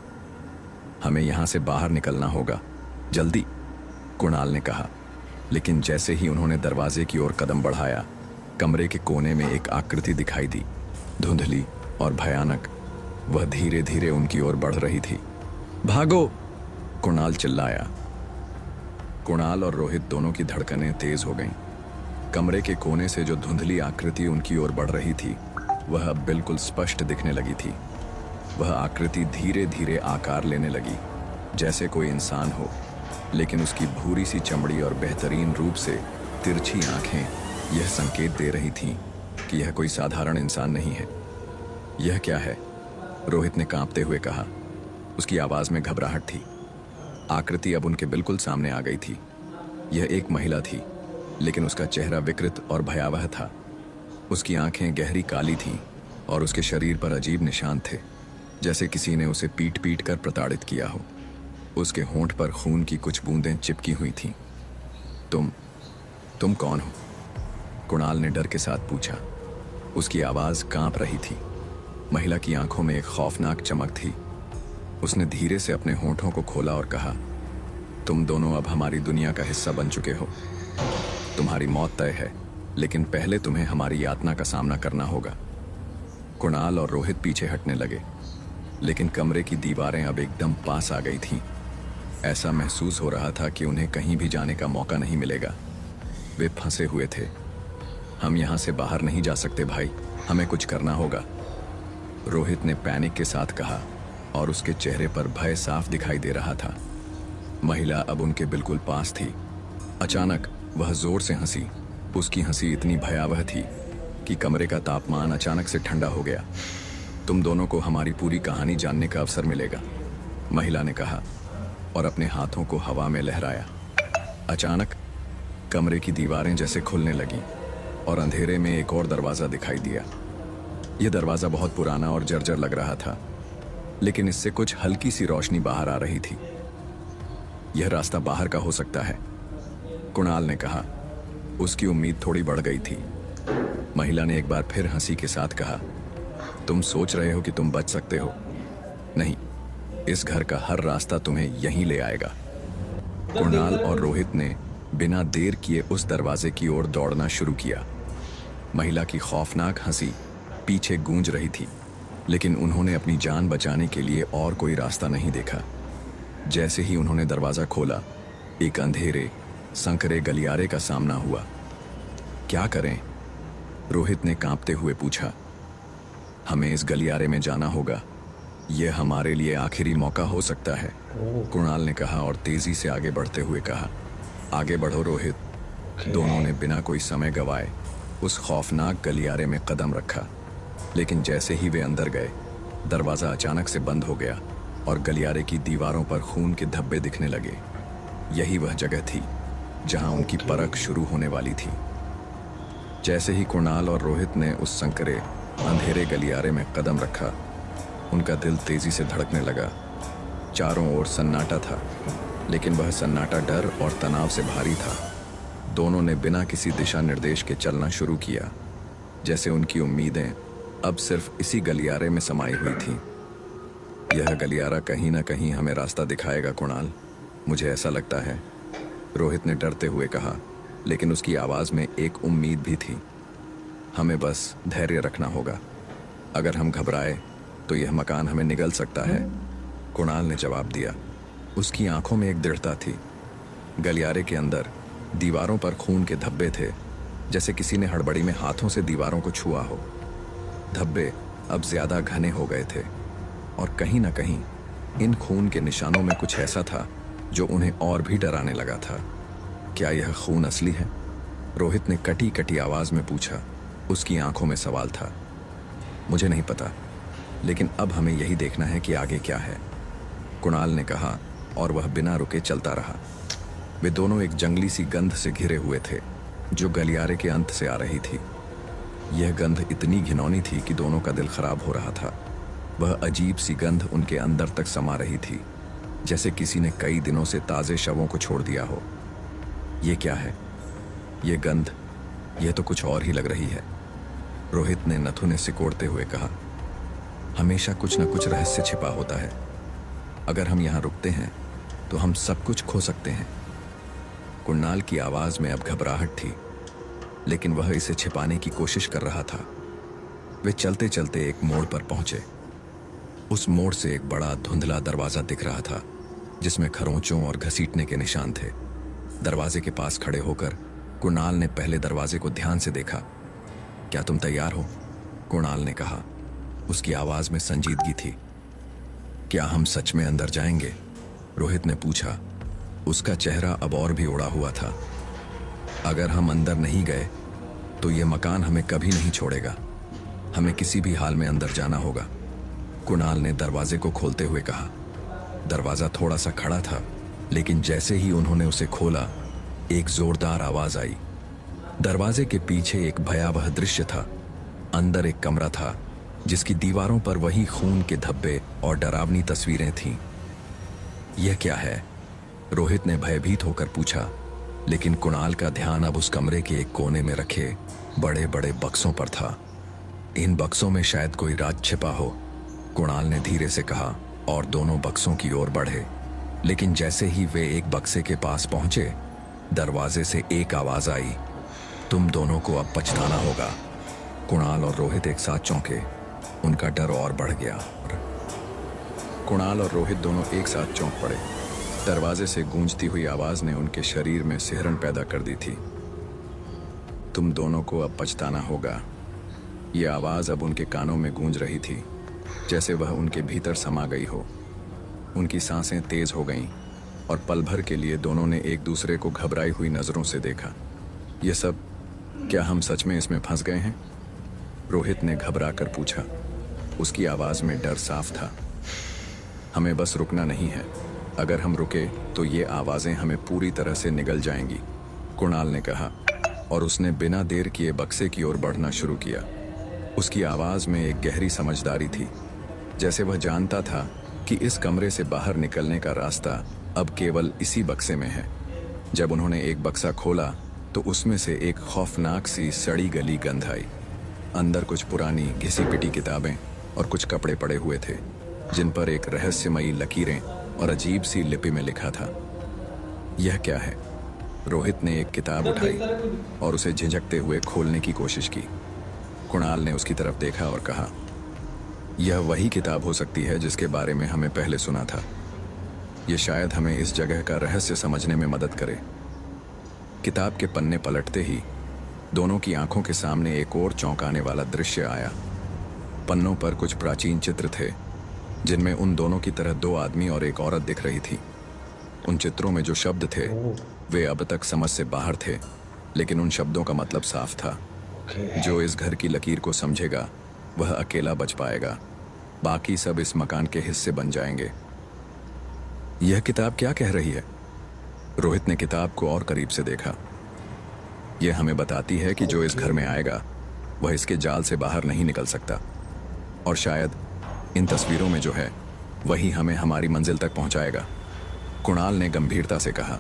हमें यहाँ से बाहर निकलना होगा, जल्दी, कुणाल ने कहा। लेकिन जैसे ही उन्होंने दरवाजे की ओर कदम बढ़ाया, कमरे के कोने में एक आकृति दिखाई दी, धुंधली और भयानक। वह धीरे धीरे उनकी ओर बढ़ रही थी। भागो! कुणाल चिल्लाया। कुणाल और रोहित दोनों की धड़कनें तेज हो गईं। कमरे के कोने से जो धुंधली आकृति उनकी ओर बढ़ रही थी, वह अब बिल्कुल स्पष्ट दिखने लगी थी। वह आकृति धीरे धीरे आकार लेने लगी, जैसे कोई इंसान हो, लेकिन उसकी भूरी सी चमड़ी और बेहतरीन रूप से तिरछी आंखें यह संकेत दे रही थीं कि यह कोई साधारण इंसान नहीं है। यह क्या है? रोहित ने कांपते हुए कहा। उसकी आवाज में घबराहट थी। आकृति अब उनके बिल्कुल सामने आ गई थी। यह एक महिला थी, लेकिन उसका चेहरा विकृत और भयावह था। उसकी आंखें गहरी काली थीं और उसके शरीर पर अजीब निशान थे, जैसे किसी ने उसे पीट पीट कर प्रताड़ित किया हो। उसके होंठ पर खून की कुछ बूंदें चिपकी हुई थीं। तुम कौन हो? कुणाल ने डर के साथ पूछा। उसकी आवाज कांप रही थी। महिला की आंखों में एक खौफनाक चमक थी। उसने धीरे से अपने होंठों को खोला और कहा, तुम दोनों अब हमारी दुनिया का हिस्सा बन चुके हो। तुम्हारी मौत तय है, लेकिन पहले तुम्हें हमारी यातना का सामना करना होगा। कुणाल और रोहित पीछे हटने लगे, लेकिन कमरे की दीवारें अब एकदम पास आ गई थीं। ऐसा महसूस हो रहा था कि उन्हें कहीं भी जाने का मौका नहीं मिलेगा। वे फंसे हुए थे। हम यहाँ से बाहर नहीं जा सकते भाई, हमें कुछ करना होगा, रोहित ने पैनिक के साथ कहा, और उसके चेहरे पर भय साफ दिखाई दे रहा था। महिला अब उनके बिल्कुल पास थी। अचानक वह जोर से हंसी। उसकी हंसी इतनी भयावह थी कि कमरे का तापमान अचानक से ठंडा हो गया। तुम दोनों को हमारी पूरी कहानी जानने का अवसर मिलेगा, महिला ने कहा और अपने हाथों को हवा में लहराया। अचानक कमरे की दीवारें जैसे खुलने लगीं और अंधेरे में एक और दरवाज़ा दिखाई दिया। यह दरवाज़ा बहुत पुराना और जर्जर लग रहा था, लेकिन इससे कुछ हल्की सी रोशनी बाहर आ रही थी। यह रास्ता बाहर का हो सकता है, कुणाल ने कहा। उसकी उम्मीद थोड़ी बढ़ गई थी। महिला ने एक बार फिर हंसी के साथ कहा, तुम सोच रहे हो कि तुम बच सकते हो? नहीं, इस घर का हर रास्ता तुम्हें यहीं ले आएगा। कुणाल और रोहित ने बिना देर किए उस दरवाजे की ओर दौड़ना शुरू किया। महिला की खौफनाक हंसी पीछे गूंज रही थी, लेकिन उन्होंने अपनी जान बचाने के लिए और कोई रास्ता नहीं देखा। जैसे ही उन्होंने दरवाजा खोला, एक अंधेरे संकरे गलियारे का सामना हुआ। क्या करें? रोहित ने कांपते हुए पूछा। हमें इस गलियारे में जाना होगा, यह हमारे लिए आखिरी मौका हो सकता है, कुणाल ने कहा और तेजी से आगे बढ़ते हुए कहा। आगे बढ़ो रोहित। दोनों ने बिना कोई समय गवाए उस खौफनाक गलियारे में कदम रखा, लेकिन जैसे ही वे अंदर गए, दरवाजा अचानक से बंद हो गया और गलियारे की दीवारों पर खून के धब्बे दिखने लगे। यही वह जगह थी जहां उनकी परख शुरू होने वाली थी। जैसे ही कुणाल और रोहित ने उस संकरे अंधेरे गलियारे में कदम रखा, उनका दिल तेजी से धड़कने लगा। चारों ओर सन्नाटा था, लेकिन वह सन्नाटा डर और तनाव से भारी था। दोनों ने बिना किसी दिशा निर्देश के चलना शुरू किया, जैसे उनकी उम्मीदें अब सिर्फ इसी गलियारे में समाई हुई थीं। यह गलियारा कहीं ना कहीं हमें रास्ता दिखाएगा कुणाल, मुझे ऐसा लगता है, रोहित ने डरते हुए कहा, लेकिन उसकी आवाज़ में एक उम्मीद भी थी। हमें बस धैर्य रखना होगा। अगर हम घबराए तो यह मकान हमें निगल सकता है, कुणाल ने जवाब दिया। उसकी आंखों में एक दृढ़ता थी। गलियारे के अंदर दीवारों पर खून के धब्बे थे, जैसे किसी ने हड़बड़ी में हाथों से दीवारों को छुआ हो। धब्बे अब ज्यादा घने हो गए थे और कहीं ना कहीं इन खून के निशानों में कुछ ऐसा था जो उन्हें और भी डराने लगा था। क्या यह खून असली है? रोहित ने कटी कटी आवाज में पूछा। उसकी आंखों में सवाल था। मुझे नहीं पता, लेकिन अब हमें यही देखना है कि आगे क्या है, कुणाल ने कहा और वह बिना रुके चलता रहा। वे दोनों एक जंगली सी गंध से घिरे हुए थे जो गलियारे के अंत से आ रही थी। यह गंध इतनी घिनौनी थी कि दोनों का दिल खराब हो रहा था। वह अजीब सी गंध उनके अंदर तक समा रही थी, जैसे किसी ने कई दिनों से ताज़े शवों को छोड़ दिया हो। ये क्या है? ये गंध, यह तो कुछ और ही लग रही है, रोहित ने नथुने सिकोड़ते हुए कहा। हमेशा कुछ न कुछ रहस्य छिपा होता है। अगर हम यहाँ रुकते हैं तो हम सब कुछ खो सकते हैं। कुणाल की आवाज में अब घबराहट थी, लेकिन वह इसे छिपाने की कोशिश कर रहा था। वे चलते चलते एक मोड़ पर पहुंचे। उस मोड़ से एक बड़ा धुंधला दरवाजा दिख रहा था, जिसमें खरोंचों और घसीटने के निशान थे। दरवाजे के पास खड़े होकर कुणाल ने पहले दरवाजे को ध्यान से देखा। क्या तुम तैयार हो? कुणाल ने कहा। उसकी आवाज में संजीदगी थी। क्या हम सच में अंदर जाएंगे? रोहित ने पूछा। उसका चेहरा अब और भी उड़ा हुआ था। अगर हम अंदर नहीं गए तो यह मकान हमें कभी नहीं छोड़ेगा। हमें किसी भी हाल में अंदर जाना होगा, कुणाल ने दरवाजे को खोलते हुए कहा। दरवाजा थोड़ा सा खड़ा था, लेकिन जैसे ही उन्होंने उसे खोला, एक जोरदार आवाज आई। दरवाजे के पीछे एक भयावह दृश्य था। अंदर एक कमरा था जिसकी दीवारों पर वही खून के धब्बे और डरावनी तस्वीरें थीं। यह क्या है? रोहित ने भयभीत होकर पूछा, लेकिन कुणाल का ध्यान अब उस कमरे के एक कोने में रखे बड़े बड़े बक्सों पर था। इन बक्सों में शायद कोई राज छिपा हो, कुणाल ने धीरे से कहा और दोनों बक्सों की ओर बढ़े। लेकिन जैसे ही वे एक बक्से के पास पहुंचे, दरवाजे से एक आवाज आई, तुम दोनों को अब पछताना होगा। कुणाल और रोहित एक साथ चौंके। उनका डर और बढ़ गया। कुणाल और रोहित दोनों एक साथ चौंक पड़े। दरवाजे से गूंजती हुई आवाज ने उनके शरीर में सिहरन पैदा कर दी थी। तुम दोनों को अब पछताना होगा। यह आवाज अब उनके कानों में गूंज रही थी, जैसे वह उनके भीतर समा गई हो। उनकी सांसें तेज हो गईं और पल भर के लिए दोनों ने एक दूसरे को घबराई हुई नजरों से देखा। यह सब, क्या हम सच में इसमें फंस गए हैं? रोहित ने घबरा कर पूछा। उसकी आवाज में डर साफ था। हमें बस रुकना नहीं है। अगर हम रुके तो ये आवाजें हमें पूरी तरह से निगल जाएंगी, कुणाल ने कहा और उसने बिना देर किए बक्से की ओर बढ़ना शुरू किया। उसकी आवाज में एक गहरी समझदारी थी, जैसे वह जानता था कि इस कमरे से बाहर निकलने का रास्ता अब केवल इसी बक्से में है। जब उन्होंने एक बक्सा खोला तो उसमें से एक खौफनाक सी सड़ी गली गंध आई। अंदर कुछ पुरानी घिसी पिटी किताबें और कुछ कपड़े पड़े हुए थे जिन पर एक रहस्यमयी लकीरें और अजीब सी लिपि में लिखा था। यह क्या है? रोहित ने एक किताब उठाई और उसे झिझकते हुए खोलने की कोशिश की। कुणाल ने उसकी तरफ देखा और कहा, यह वही किताब हो सकती है जिसके बारे में हमें पहले सुना था। यह शायद हमें इस जगह का रहस्य समझने में मदद करे। किताब के पन्ने पलटते ही दोनों की आंखों के सामने एक और चौंकाने वाला दृश्य आया। पन्नों पर कुछ प्राचीन चित्र थे जिनमें उन दोनों की तरह दो आदमी और एक औरत दिख रही थी। उन चित्रों में जो शब्द थे वे अब तक समझ से बाहर थे, लेकिन उन शब्दों का मतलब साफ था। जो इस घर की लकीर को समझेगा वह अकेला बच पाएगा, बाकी सब इस मकान के हिस्से बन जाएंगे। यह किताब क्या कह रही है? रोहित ने किताब को और करीब से देखा। यह हमें बताती है कि जो इस घर में आएगा वह इसके जाल से बाहर नहीं निकल सकता, और शायद इन तस्वीरों में जो है वही हमें हमारी मंजिल तक पहुंचाएगा। कुणाल ने गंभीरता से कहा।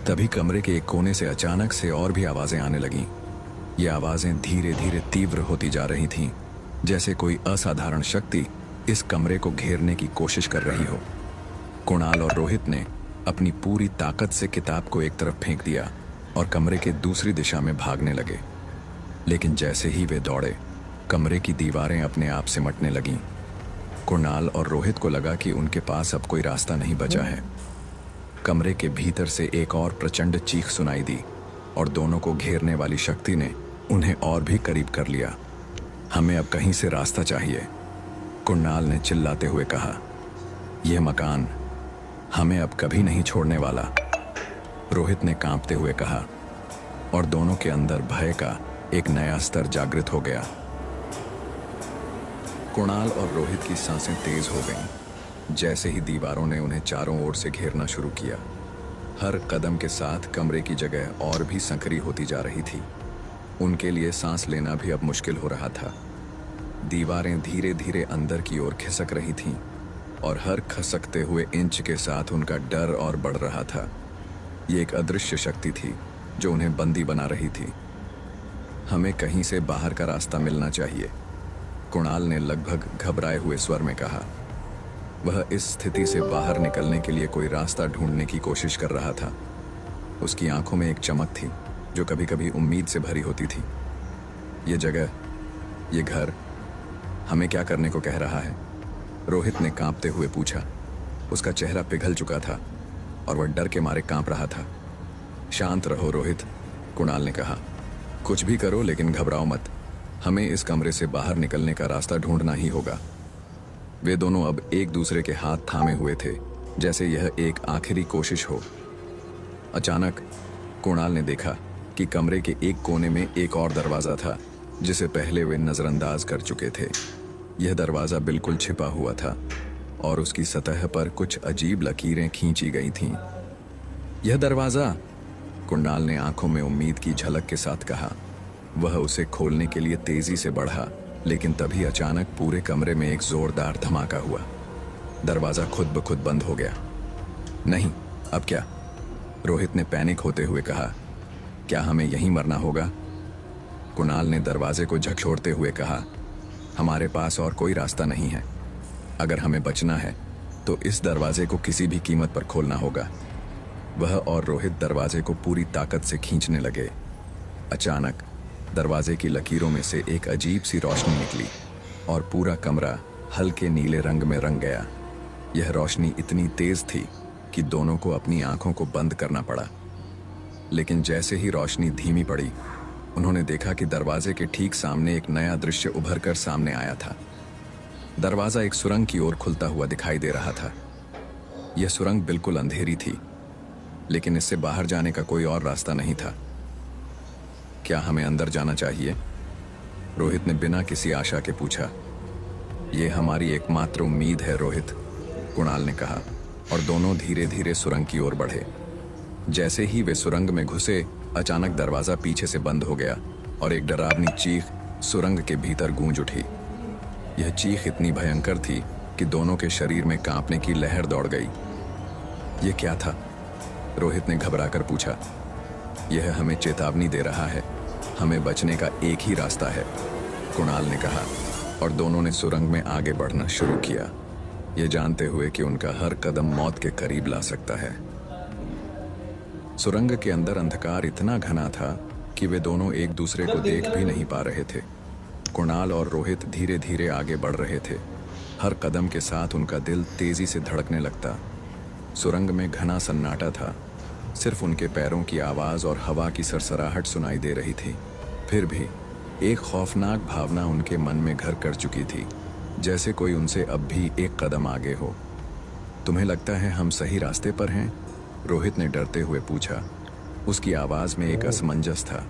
तभी कमरे के एक कोने से अचानक से और भी आवाजें आने लगीं। ये आवाजें धीरे धीरे तीव्र होती जा रही थीं, जैसे कोई असाधारण शक्ति इस कमरे को घेरने की कोशिश कर रही हो। कुणाल और रोहित ने अपनी पूरी ताकत से किताब को एक तरफ फेंक दिया और कमरे के दूसरी दिशा में भागने लगे। लेकिन जैसे ही वे दौड़े, कमरे की दीवारें अपने आप सिमटने लगीं। कुणाल और रोहित को लगा कि उनके पास अब कोई रास्ता नहीं बचा है। कमरे के भीतर से एक और प्रचंड चीख सुनाई दी और दोनों को घेरने वाली शक्ति ने उन्हें और भी करीब कर लिया। हमें अब कहीं से रास्ता चाहिए, कुणाल ने चिल्लाते हुए कहा। यह मकान हमें अब कभी नहीं छोड़ने वाला, रोहित ने कांपते हुए कहा, और दोनों के अंदर भय का एक नया स्तर जागृत हो गया। कुणाल और रोहित की सांसें तेज हो गईं, जैसे ही दीवारों ने उन्हें चारों ओर से घेरना शुरू किया। हर कदम के साथ कमरे की जगह और भी संकरी होती जा रही थी। उनके लिए सांस लेना भी अब मुश्किल हो रहा था। दीवारें धीरे धीरे अंदर की ओर खिसक रही थीं, और हर खसकते हुए इंच के साथ उनका डर और बढ़ रहा था। ये एक अदृश्य शक्ति थी जो उन्हें बंदी बना रही थी। हमें कहीं से बाहर का रास्ता मिलना चाहिए, कुणाल ने लगभग घबराए हुए स्वर में कहा। वह इस स्थिति से बाहर निकलने के लिए कोई रास्ता ढूंढने की कोशिश कर रहा था। उसकी आंखों में एक चमक थी जो कभी कभी उम्मीद से भरी होती थी। ये जगह, ये घर हमें क्या करने को कह रहा है? रोहित ने कांपते हुए पूछा। उसका चेहरा पिघल चुका था और वह डर के मारे कांप रहा था। शांत रहो रोहित, कुणाल ने कहा। कुछ भी करो लेकिन घबराओ मत। हमें इस कमरे से बाहर निकलने का रास्ता ढूंढना ही होगा। वे दोनों अब एक दूसरे के हाथ थामे हुए थे, जैसे यह एक आखिरी कोशिश हो। अचानक कुणाल ने देखा कि कमरे के एक कोने में एक और दरवाजा था जिसे पहले वे नजरअंदाज कर चुके थे। यह दरवाजा बिल्कुल छिपा हुआ था और उसकी सतह पर कुछ अजीब लकीरें खींची गई थीं। यह दरवाजा, कुणाल ने आंखों में उम्मीद की झलक के साथ कहा। वह उसे खोलने के लिए तेजी से बढ़ा, लेकिन तभी अचानक पूरे कमरे में एक जोरदार धमाका हुआ। दरवाजा खुद ब खुद बंद हो गया। नहीं, अब क्या? रोहित ने पैनिक होते हुए कहा। क्या हमें यहीं मरना होगा? कुणाल ने दरवाजे को झकझोरते हुए कहा। हमारे पास और कोई रास्ता नहीं है। अगर हमें बचना है तो इस दरवाजे को किसी भी कीमत पर खोलना होगा। वह और रोहित दरवाजे को पूरी ताकत से खींचने लगे। अचानक दरवाजे की लकीरों में से एक अजीब सी रोशनी निकली और पूरा कमरा हल्के नीले रंग में रंग गया। यह रोशनी इतनी तेज थी कि दोनों को अपनी आंखों को बंद करना पड़ा। लेकिन जैसे ही रोशनी धीमी पड़ी, उन्होंने देखा कि दरवाजे के ठीक सामने एक नया दृश्य उभर कर सामने आया था। दरवाजा एक सुरंग की ओर खुलता हुआ दिखाई दे रहा था। यह सुरंग बिल्कुल अंधेरी थी, लेकिन इससे बाहर जाने का कोई और रास्ता नहीं था। क्या हमें अंदर जाना चाहिए? रोहित ने बिना किसी आशा के पूछा। यह हमारी एकमात्र उम्मीद है रोहित, कुणाल ने कहा, और दोनों धीरे धीरे सुरंग की ओर बढ़े। जैसे ही वे सुरंग में घुसे, अचानक दरवाजा पीछे से बंद हो गया और एक डरावनी चीख सुरंग के भीतर गूंज उठी। यह चीख इतनी भयंकर थी कि दोनों के शरीर में कांपने की लहर दौड़ गई। यह क्या था? रोहित ने घबराकर पूछा। यह हमें चेतावनी दे रहा है, हमें बचने का एक ही रास्ता है, कुणाल ने कहा, और दोनों ने सुरंग में आगे बढ़ना शुरू किया, ये जानते हुए कि उनका हर कदम मौत के करीब ला सकता है। सुरंग के अंदर अंधकार इतना घना था कि वे दोनों एक दूसरे को देख भी नहीं पा रहे थे। कुणाल और रोहित धीरे धीरे आगे बढ़ रहे थे। हर कदम के साथ उनका दिल तेजी से धड़कने लगता। सुरंग में घना सन्नाटा था, सिर्फ उनके पैरों की आवाज़ और हवा की सरसराहट सुनाई दे रही थी। फिर भी एक खौफनाक भावना उनके मन में घर कर चुकी थी, जैसे कोई उनसे अब भी एक कदम आगे हो। तुम्हें लगता है हम सही रास्ते पर हैं? रोहित ने डरते हुए पूछा। उसकी आवाज़ में एक असमंजस था।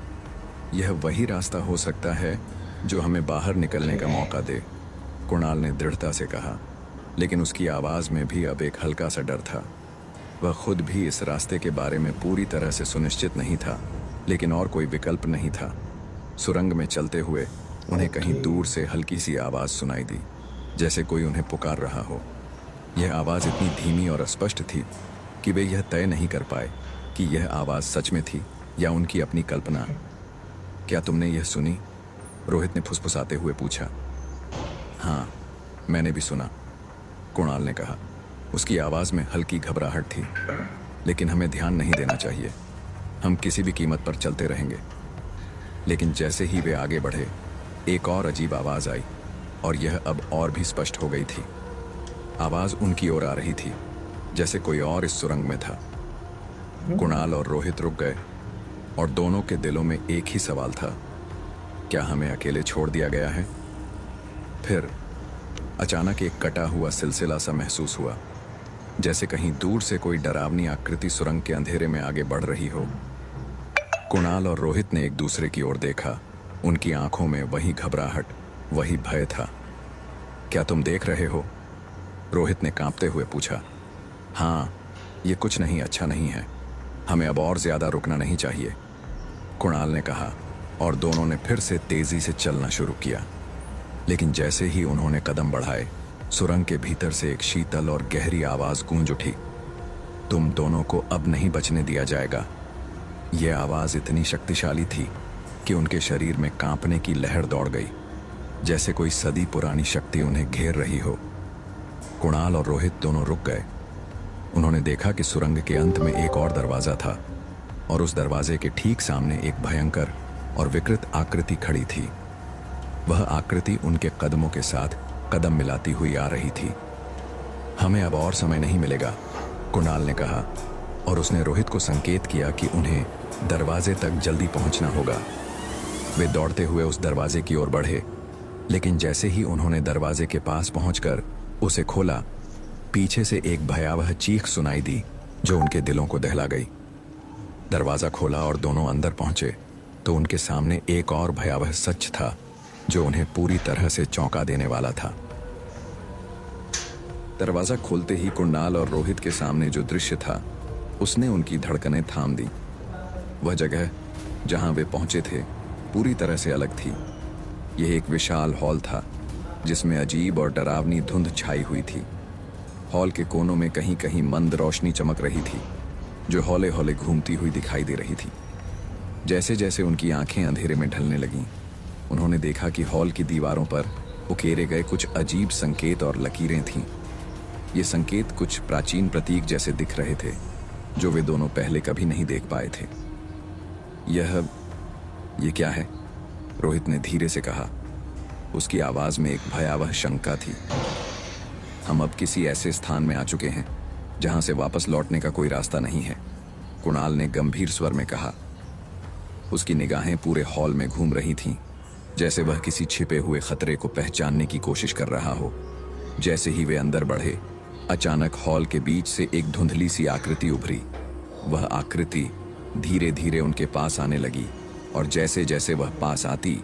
यह वही रास्ता हो सकता है जो हमें बाहर निकलने का मौका दे, कुणाल ने दृढ़ता से कहा, लेकिन उसकी आवाज़ में भी अब एक हल्का सा डर था। वह खुद भी इस रास्ते के बारे में पूरी तरह से सुनिश्चित नहीं था, लेकिन और कोई विकल्प नहीं था। सुरंग में चलते हुए उन्हें कहीं दूर से हल्की सी आवाज़ सुनाई दी, जैसे कोई उन्हें पुकार रहा हो। यह आवाज़ इतनी धीमी और स्पष्ट थी कि वे यह तय नहीं कर पाए कि यह आवाज़ सच में थी या उनकी अपनी कल्पना। क्या तुमने यह सुनी? रोहित ने फुसफुसाते हुए पूछा। हाँ, मैंने भी सुना, कुणाल ने कहा। उसकी आवाज़ में हल्की घबराहट थी। लेकिन हमें ध्यान नहीं देना चाहिए, हम किसी भी कीमत पर चलते रहेंगे। लेकिन जैसे ही वे आगे बढ़े, एक और अजीब आवाज़ आई, और यह अब और भी स्पष्ट हो गई थी। आवाज़ उनकी ओर आ रही थी, जैसे कोई और इस सुरंग में था। कुणाल और रोहित रुक गए, और दोनों के दिलों में एक ही सवाल था, क्या हमें अकेले छोड़ दिया गया है? फिर अचानक एक कटा हुआ सिलसिला सा महसूस हुआ, जैसे कहीं दूर से कोई डरावनी आकृति सुरंग के अंधेरे में आगे बढ़ रही हो। कुणाल और रोहित ने एक दूसरे की ओर देखा। उनकी आंखों में वही घबराहट, वही भय था। क्या तुम देख रहे हो? रोहित ने कांपते हुए पूछा। हाँ, ये कुछ नहीं, अच्छा नहीं है, हमें अब और ज्यादा रुकना नहीं चाहिए, कुणाल ने कहा, और दोनों ने फिर से तेजी से चलना शुरू किया। लेकिन जैसे ही उन्होंने कदम बढ़ाए, सुरंग के भीतर से एक शीतल और गहरी आवाज गूंज उठी। तुम दोनों को अब नहीं बचने दिया जाएगा। यह आवाज इतनी शक्तिशाली थी कि उनके शरीर में कांपने की लहर दौड़ गई, जैसे कोई सदी पुरानी शक्ति उन्हें घेर रही हो। कुणाल और रोहित दोनों रुक गए। उन्होंने देखा कि सुरंग के अंत में एक और दरवाजा था, और उस दरवाजे के ठीक सामने एक भयंकर और विकृत आकृति खड़ी थी। वह आकृति उनके कदमों के साथ कदम मिलाती हुई आ रही थी। हमें अब और समय नहीं मिलेगा, कुणाल ने कहा, और उसने रोहित को संकेत किया कि उन्हें दरवाजे तक जल्दी पहुंचना होगा। वे दौड़ते हुए उस दरवाजे की ओर बढ़े, लेकिन जैसे ही उन्होंने दरवाजे के पास पहुंचकर उसे खोला, पीछे से एक भयावह चीख सुनाई दी जो उनके दिलों को दहला गई। दरवाजा खोला और दोनों अंदर पहुंचे तो उनके सामने एक और भयावह सच था जो उन्हें पूरी तरह से चौंका देने वाला था। दरवाजा खोलते ही कुणाल और रोहित के सामने जो दृश्य था, उसने उनकी धड़कनें थाम दी। वह जगह जहां वे पहुंचे थे पूरी तरह से अलग थी। यह एक विशाल हॉल था जिसमें अजीब और डरावनी धुंध छाई हुई थी। हॉल के कोनों में कहीं कहीं मंद रोशनी चमक रही थी जो हौले हौले घूमती हुई दिखाई दे रही थी। जैसे जैसे उनकी आंखें अंधेरे में ढलने लगीं, उन्होंने देखा कि हॉल की दीवारों पर उकेरे गए कुछ अजीब संकेत और लकीरें थीं। ये संकेत कुछ प्राचीन प्रतीक जैसे दिख रहे थे जो वे दोनों पहले कभी नहीं देख पाए थे। ये क्या है? रोहित ने धीरे से कहा। उसकी आवाज में एक भयावह शंका थी। हम अब किसी ऐसे स्थान में आ चुके हैं जहां से वापस लौटने का कोई रास्ता नहीं है, कुणाल ने गंभीर स्वर में कहा। उसकी निगाहें पूरे हॉल में घूम रही थीं, जैसे वह किसी छिपे हुए खतरे को पहचानने की कोशिश कर रहा हो। जैसे ही वे अंदर बढ़े, अचानक हॉल के बीच से एक धुंधली सी आकृति उभरी। वह आकृति धीरे धीरे उनके पास आने लगी, और जैसे जैसे वह पास आती,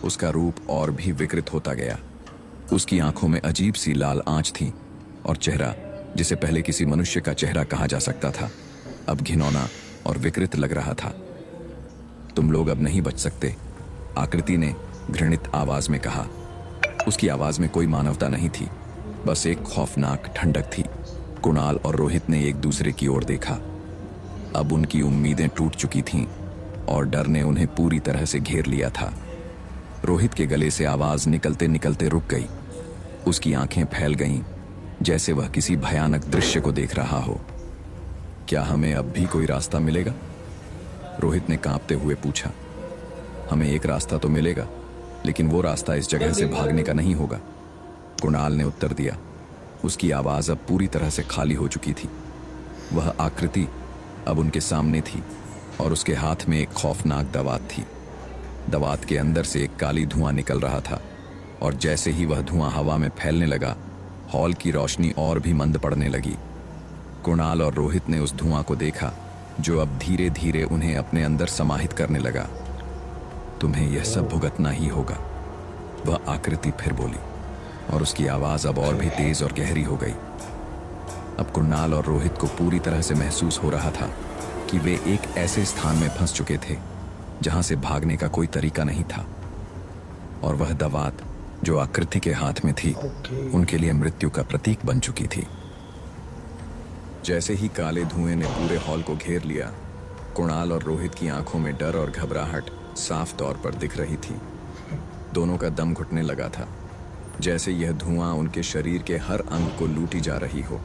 उसका रूप और भी विकृत होता गया। उसकी आंखों में अजीब सी लाल आंच थी, और चेहरा, जिसे पहले किसी मनुष्य का चेहरा कहा जा सकता था, अब घिनौना और विकृत लग रहा था। तुम लोग अब नहीं बच सकते, आकृति ने घृणित आवाज में कहा। उसकी आवाज में कोई मानवता नहीं थी, बस एक खौफनाक ठंडक थी। कुणाल और रोहित ने एक दूसरे की ओर देखा। अब उनकी उम्मीदें टूट चुकी थीं और डर ने उन्हें पूरी तरह से घेर लिया था। रोहित के गले से आवाज निकलते निकलते रुक गई। उसकी आंखें फैल गईं, जैसे वह किसी भयानक दृश्य को देख रहा हो। क्या हमें अब भी कोई रास्ता मिलेगा? रोहित ने कांपते हुए पूछा। हमें एक रास्ता तो मिलेगा, लेकिन वो रास्ता इस जगह से भागने का नहीं होगा, कुणाल ने उत्तर दिया। उसकी आवाज अब पूरी तरह से खाली हो चुकी थी। वह आकृति अब उनके सामने थी और उसके हाथ में एक खौफनाक दवात थी। दवात के अंदर से एक काली धुआं निकल रहा था और जैसे ही वह धुआं हवा में फैलने लगा, हॉल की रोशनी और भी मंद पड़ने लगी। कुणाल और रोहित ने उस धुआं को देखा जो अब धीरे धीरे उन्हें अपने अंदर समाहित करने लगा। तुम्हें यह सब भुगतना ही होगा, वह आकृति फिर बोली और उसकी आवाज अब और भी तेज और गहरी हो गई। अब कुणाल और रोहित को पूरी तरह से महसूस हो रहा था कि वे एक ऐसे स्थान में फंस चुके थे जहां से भागने का कोई तरीका नहीं था, और वह दवात जो आकृति के हाथ में थी उनके लिए मृत्यु का प्रतीक बन चुकी थी। जैसे ही काले धुएं ने पूरे हॉल को घेर लिया, कुणाल और रोहित की आंखों में डर और घबराहट साफ तौर पर दिख रही थी। दोनों का दम घुटने लगा था, जैसे यह धुआं उनके शरीर के हर अंग को लूटी जा रही हो।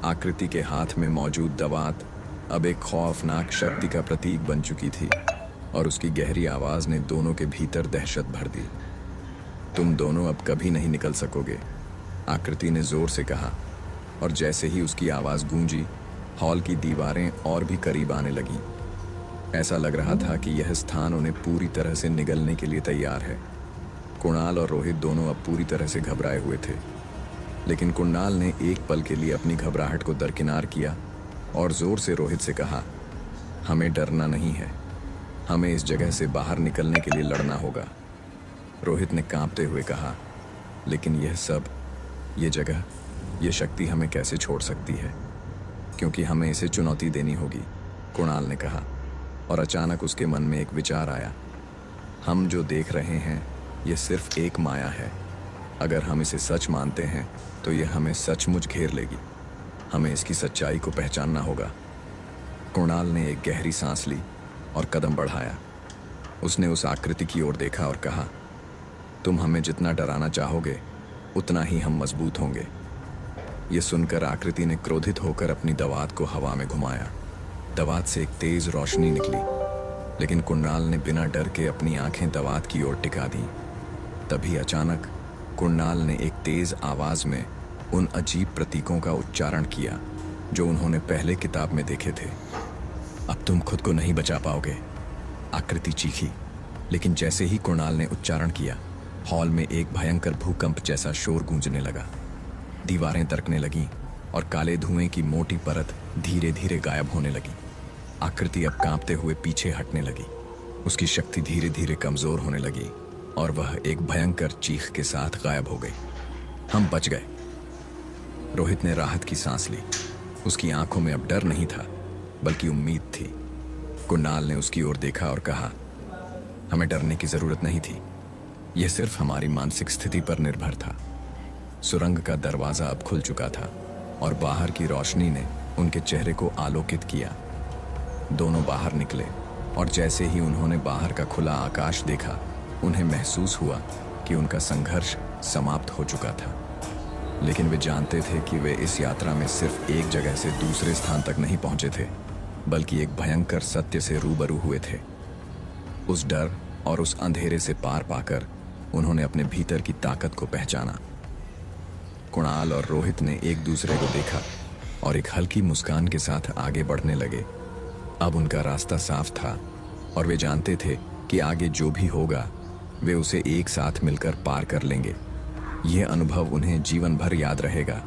आकृति के हाथ में मौजूद दवात अब एक खौफनाक शक्ति का प्रतीक बन चुकी थी और उसकी गहरी आवाज ने दोनों के भीतर दहशत भर दी। तुम दोनों अब कभी नहीं निकल सकोगे, आकृति ने जोर से कहा, और जैसे ही उसकी आवाज गूंजी, हॉल की दीवारें और भी करीब आने लगीं। ऐसा लग रहा था कि यह स्थान उन्हें पूरी तरह से निगलने के लिए तैयार है। कुणाल और रोहित दोनों अब पूरी तरह से घबराए हुए थे, लेकिन कुणाल ने एक पल के लिए अपनी घबराहट को दरकिनार किया और जोर से रोहित से कहा, हमें डरना नहीं है, हमें इस जगह से बाहर निकलने के लिए लड़ना होगा। रोहित ने कांपते हुए कहा, लेकिन यह सब, ये जगह, ये शक्ति हमें कैसे छोड़ सकती है? क्योंकि हमें इसे चुनौती देनी होगी, कुणाल ने कहा, और अचानक उसके मन में एक विचार आया। हम जो देख रहे हैं ये सिर्फ एक माया है। अगर हम इसे सच मानते हैं तो यह हमें सचमुच घेर लेगी। हमें इसकी सच्चाई को पहचानना होगा। कुणाल ने एक गहरी सांस ली और कदम बढ़ाया। उसने उस आकृति की ओर देखा और कहा, तुम हमें जितना डराना चाहोगे उतना ही हम मजबूत होंगे। यह सुनकर आकृति ने क्रोधित होकर अपनी दवात को हवा में घुमाया। दवात से एक तेज रोशनी निकली, लेकिन कुणाल ने बिना डर के अपनी आंखें दवात की ओर टिका दी। तभी अचानक कुणाल ने एक तेज आवाज में उन अजीब प्रतीकों का उच्चारण किया जो उन्होंने पहले किताब में देखे थे। अब तुम खुद को नहीं बचा पाओगे, आकृति चीखी। लेकिन जैसे ही कुणाल ने उच्चारण किया, हॉल में एक भयंकर भूकंप जैसा शोर गूंजने लगा। दीवारें दरकने लगीं और काले धुएं की मोटी परत धीरे धीरे गायब होने लगी। आकृति अब कांपते हुए पीछे हटने लगी। उसकी शक्ति धीरे धीरे कमजोर होने लगी और वह एक भयंकर चीख के साथ गायब हो गई। हम बच गए। रोहित ने राहत की सांस ली। उसकी आंखों में अब डर नहीं था, बल्कि उम्मीद थी। कुणाल ने उसकी ओर देखा और कहा, हमें डरने की जरूरत नहीं थी, यह सिर्फ हमारी मानसिक स्थिति पर निर्भर था। सुरंग का दरवाजा अब खुल चुका था और बाहर की रोशनी ने उनके चेहरे को आलोकित किया। दोनों बाहर निकले और जैसे ही उन्होंने बाहर का खुला आकाश देखा, उन्हें महसूस हुआ कि उनका संघर्ष समाप्त हो चुका था। लेकिन वे जानते थे कि वे इस यात्रा में सिर्फ एक जगह से दूसरे स्थान तक नहीं पहुंचे थे, बल्कि एक भयंकर सत्य से रूबरू हुए थे। उस डर और उस अंधेरे से पार पाकर उन्होंने अपने भीतर की ताकत को पहचाना। कुणाल और रोहित ने एक दूसरे को देखा और एक हल्की मुस्कान के साथ आगे बढ़ने लगे। अब उनका रास्ता साफ था और वे जानते थे कि आगे जो भी होगा वे उसे एक साथ मिलकर पार कर लेंगे। यह अनुभव उन्हें जीवन भर याद रहेगा,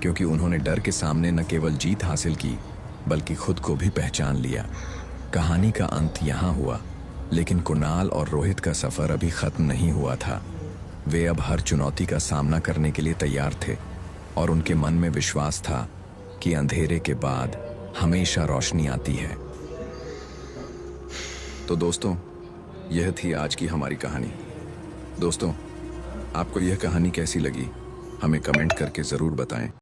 क्योंकि उन्होंने डर के सामने न केवल जीत हासिल की, बल्कि खुद को भी पहचान लिया। कहानी का अंत यहाँ हुआ, लेकिन कुणाल और रोहित का सफर अभी खत्म नहीं हुआ था। वे अब हर चुनौती का सामना करने के लिए तैयार थे और उनके मन में विश्वास था कि अंधेरे के बाद हमेशा रोशनी आती है। तो दोस्तों, यह थी आज की हमारी कहानी। दोस्तों, आपको यह कहानी कैसी लगी हमें कमेंट करके ज़रूर बताएं।